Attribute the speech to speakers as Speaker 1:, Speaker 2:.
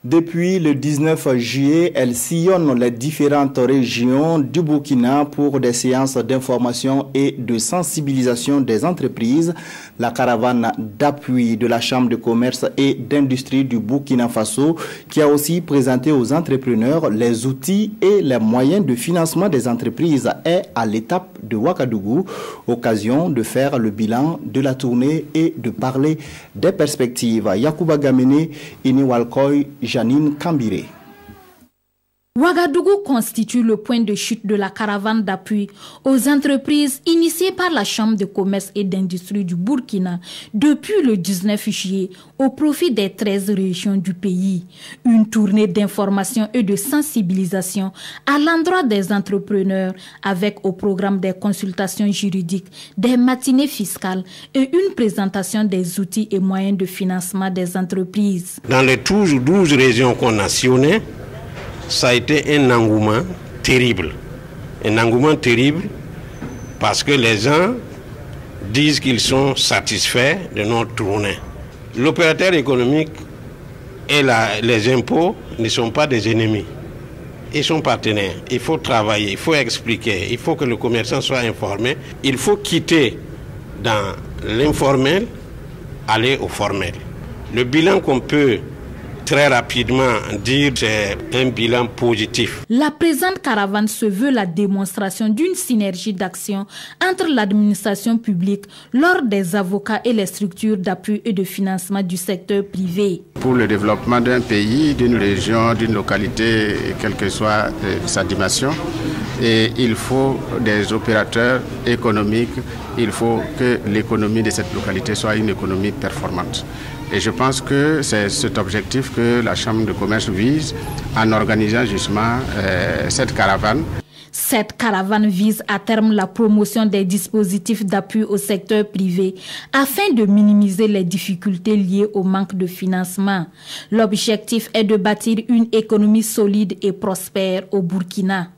Speaker 1: Depuis le 19 juillet, elle sillonne les différentes régions du Burkina pour des séances d'information et de sensibilisation des entreprises. La caravane d'appui de la Chambre de commerce et d'industrie du Burkina Faso, qui a aussi présenté aux entrepreneurs les outils et les moyens de financement des entreprises, est à l'étape de Ouagadougou, occasion de faire le bilan de la tournée et de parler des perspectives. Yacouba Gamene, Ini Walkoy, Janine Kambiré.
Speaker 2: Ouagadougou constitue le point de chute de la caravane d'appui aux entreprises initiée par la Chambre de commerce et d'industrie du Burkina depuis le 19 juillet au profit des 13 régions du pays. Une tournée d'information et de sensibilisation à l'endroit des entrepreneurs avec au programme des consultations juridiques, des matinées fiscales et une présentation des outils et moyens de financement des entreprises.
Speaker 3: Dans les 12 régions qu'on a sillonnées, ça a été un engouement terrible. Un engouement terrible parce que les gens disent qu'ils sont satisfaits de notre tournée. L'opérateur économique et les impôts ne sont pas des ennemis. Ils sont partenaires. Il faut travailler, il faut expliquer, il faut que le commerçant soit informé. Il faut quitter dans l'informel, aller au formel. Le bilan qu'on peut très rapidement dire c'est un bilan positif.
Speaker 2: La présente caravane se veut la démonstration d'une synergie d'action entre l'administration publique, l'ordre des avocats et les structures d'appui et de financement du secteur privé.
Speaker 4: Pour le développement d'un pays, d'une région, d'une localité, quelle que soit sa dimension, et il faut des opérateurs économiques, il faut que l'économie de cette localité soit une économie performante. Et je pense que c'est cet objectif que la Chambre de commerce vise en organisant justement cette caravane.
Speaker 2: Cette caravane vise à terme la promotion des dispositifs d'appui au secteur privé afin de minimiser les difficultés liées au manque de financement. L'objectif est de bâtir une économie solide et prospère au Burkina.